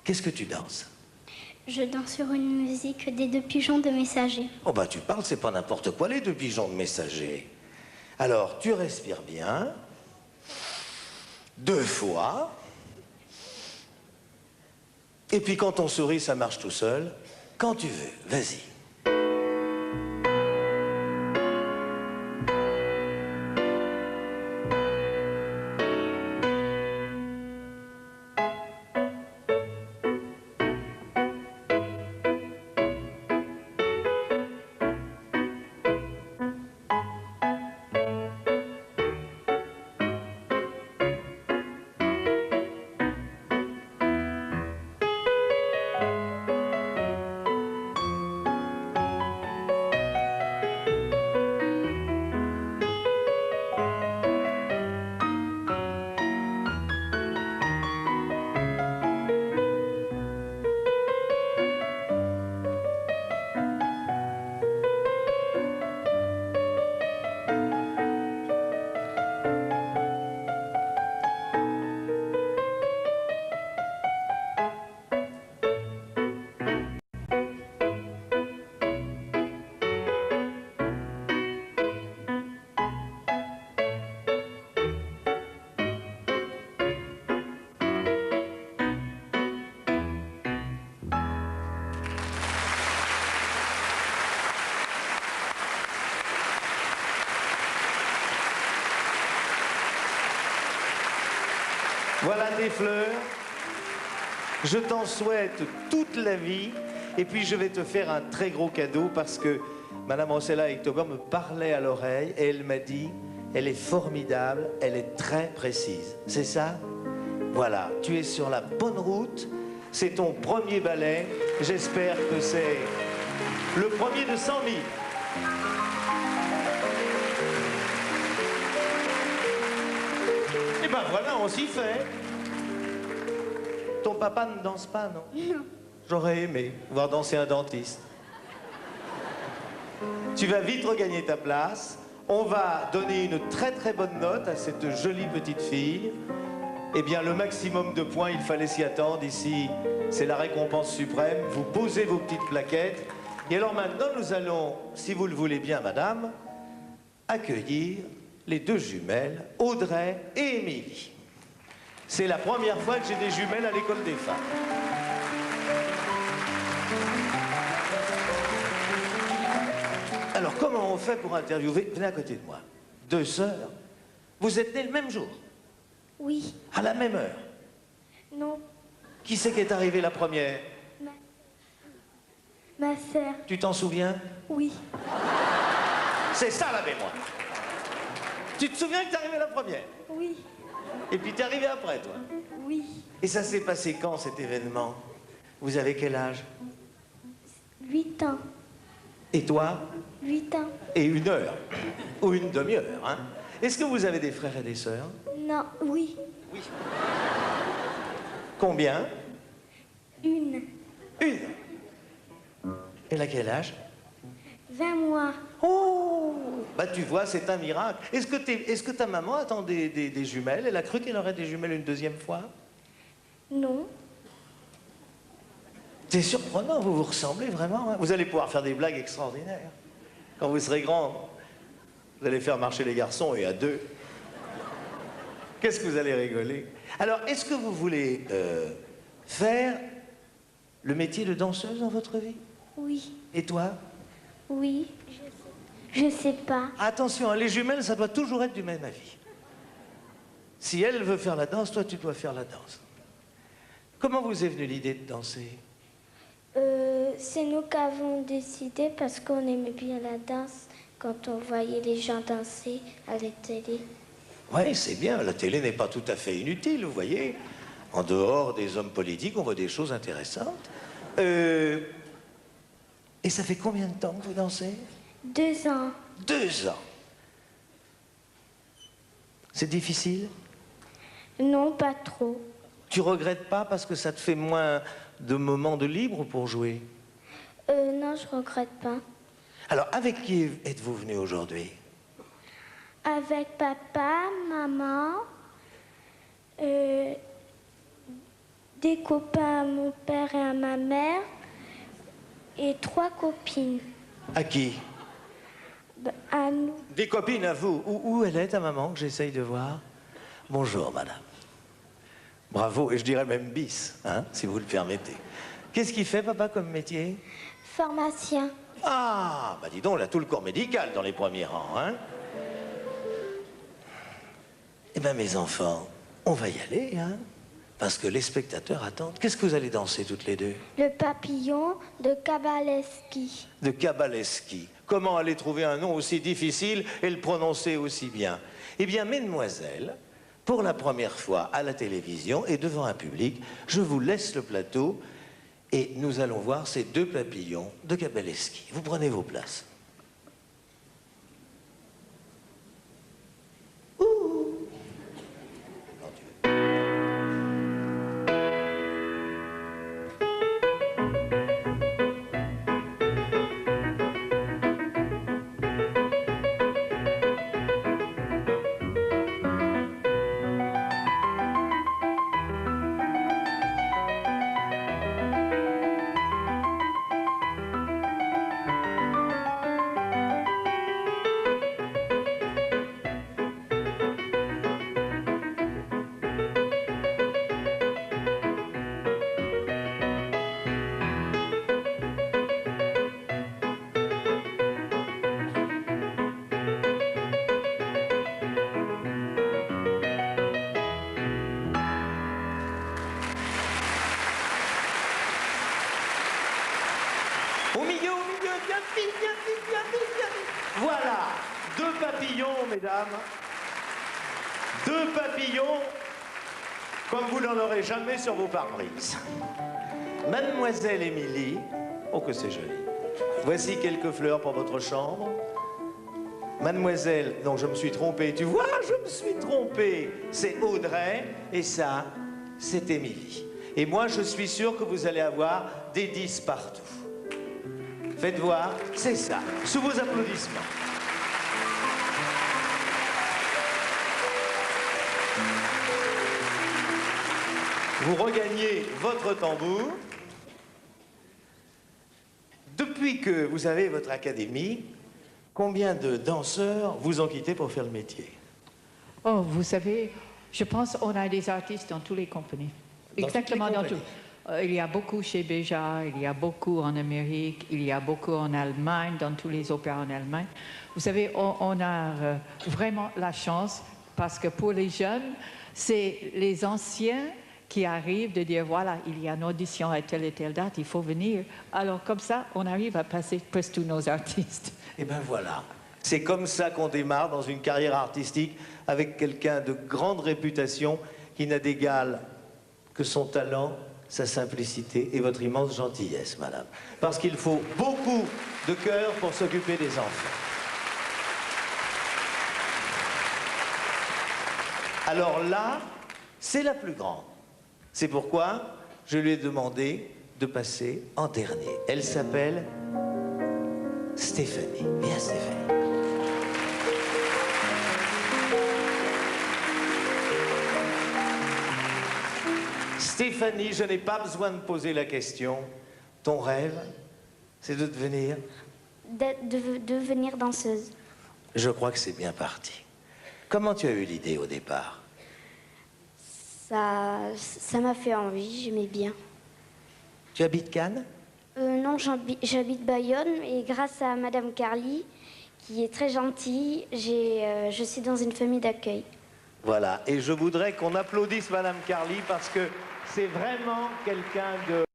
Qu'est-ce que tu danses? Je danse sur une musique des deux pigeons de Messager. Oh bah tu parles, c'est pas n'importe quoi, les deux pigeons de Messager. Alors, tu respires bien. 2 fois. Et puis quand on sourit, ça marche tout seul. Quand tu veux, vas-y. Voilà tes fleurs. Je t'en souhaite toute la vie. Et puis je vais te faire un très gros cadeau parce que Madame Rossella Ektober me parlait à l'oreille et elle m'a dit, elle est formidable, elle est très précise. C'est ça? Voilà, tu es sur la bonne route. C'est ton premier ballet. J'espère que c'est le premier de 100 000. Et ben voilà, on s'y fait. Ton papa ne danse pas, non? Non. J'aurais aimé voir danser un dentiste. Tu vas vite regagner ta place. On va donner une très très bonne note à cette jolie petite fille. Eh bien, le maximum de points, il fallait s'y attendre. Ici, c'est la récompense suprême. Vous posez vos petites plaquettes. Et alors maintenant, nous allons, si vous le voulez bien, madame, accueillir les deux jumelles, Audrey et Émilie. C'est la première fois que j'ai des jumelles à l'école des femmes. Alors, comment on fait pour interviewer? Venez à côté de moi. 2 sœurs. Vous êtes nées le même jour? Oui. À la même heure? Non. Qui c'est qui est arrivé la première? Ma sœur. Tu t'en souviens? Oui. C'est ça la mémoire. Tu te souviens que t'es arrivé la première? Oui. Et puis t'es arrivé après, toi? Oui. Et ça s'est passé quand, cet événement? Vous avez quel âge? 8 ans. Et toi? 8 ans. Et 1 heure. Ou une demi-heure, hein? Est-ce que vous avez des frères et des sœurs? Non. Oui. Oui. Combien? 1. 1. Elle a quel âge? 20 mois. Oh! Bah tu vois, c'est un miracle. Est-ce que ta maman attend des jumelles? Elle a cru qu'elle aurait des jumelles une deuxième fois? Non. C'est surprenant, vous vous ressemblez vraiment. Hein? Vous allez pouvoir faire des blagues extraordinaires. Quand vous serez grand, vous allez faire marcher les garçons et à 2. Qu'est-ce que vous allez rigoler? Alors, est-ce que vous voulez faire le métier de danseuse dans votre vie? Oui. Et toi? Oui. Je sais pas. Attention, hein, les jumelles, ça doit toujours être du même avis. Si elle veut faire la danse, toi, tu dois faire la danse. Comment vous est venue l'idée de danser? C'est nous qui avons décidé parce qu'on aimait bien la danse quand on voyait les gens danser à la télé. Oui, c'est bien. La télé n'est pas tout à fait inutile, vous voyez. En dehors des hommes politiques, on voit des choses intéressantes. Et ça fait combien de temps que vous dansez? 2 ans. 2 ans. C'est difficile? Non, pas trop. Tu regrettes pas parce que ça te fait moins de moments de libre pour jouer? Non, je regrette pas. Alors, avec qui êtes-vous venu aujourd'hui? Avec papa, maman, des copains à mon père et à ma mère et 3 copines. À qui? À nous. Des copines à vous. Où elle est, ta maman, que j'essaye de voir? Bonjour, madame. Bravo, et je dirais même bis, hein, si vous le permettez. Qu'est-ce qu'il fait, papa, comme métier? Pharmacien. Ah, bah dis donc, il a tout le corps médical dans les premiers rangs, hein. Eh bien, mes enfants, on va y aller, hein, parce que les spectateurs attendent. Qu'est-ce que vous allez danser toutes les deux? Le papillon de Kabaleski. De Kabaleski. Comment aller trouver un nom aussi difficile et le prononcer aussi bien? Eh bien, mesdemoiselles, pour la première fois à la télévision et devant un public, je vous laisse le plateau et nous allons voir ces 2 papillons de Kabaleski. Vous prenez vos places. Au milieu, bien vite, bien vite, bien vite, bien vite. Voilà, 2 papillons, mesdames. 2 papillons, comme vous n'en aurez jamais sur vos pare-brises. Mademoiselle Émilie, oh que c'est joli. Voici quelques fleurs pour votre chambre. Mademoiselle, non, je me suis trompé, tu vois, je me suis trompé. C'est Audrey, et ça, c'est Émilie. Et moi, je suis sûr que vous allez avoir des 10 partout. Faites voir, c'est ça, sous vos applaudissements. Vous regagnez votre tambour. Depuis que vous avez votre académie, combien de danseurs vous ont quitté pour faire le métier? Oh, vous savez, je pense qu'on a des artistes dans toutes les compagnies. Exactement dans tout. Il y a beaucoup chez Béja, il y a beaucoup en Amérique, il y a beaucoup en Allemagne, dans tous les opéras en Allemagne. Vous savez, on a vraiment la chance parce que pour les jeunes, c'est les anciens qui arrivent de dire, voilà, il y a une audition à telle et telle date, il faut venir. Alors comme ça, on arrive à passer presque tous nos artistes. Et ben voilà, c'est comme ça qu'on démarre dans une carrière artistique avec quelqu'un de grande réputation qui n'a d'égal que son talent, sa simplicité et votre immense gentillesse, madame. Parce qu'il faut beaucoup de cœur pour s'occuper des enfants. Alors là, c'est la plus grande. C'est pourquoi je lui ai demandé de passer en dernier. Elle s'appelle Stéphanie. Viens, Stéphanie. Stéphanie, je n'ai pas besoin de poser la question. Ton rêve, c'est de devenir... De devenir danseuse. Je crois que c'est bien parti. Comment tu as eu l'idée au départ? Ça m'a fait envie, j'aimais bien. Tu habites Cannes? Non, j'habite Bayonne et grâce à Madame Carly, qui est très gentille, je suis dans une famille d'accueil. Voilà, et je voudrais qu'on applaudisse Madame Carly parce que c'est vraiment quelqu'un de...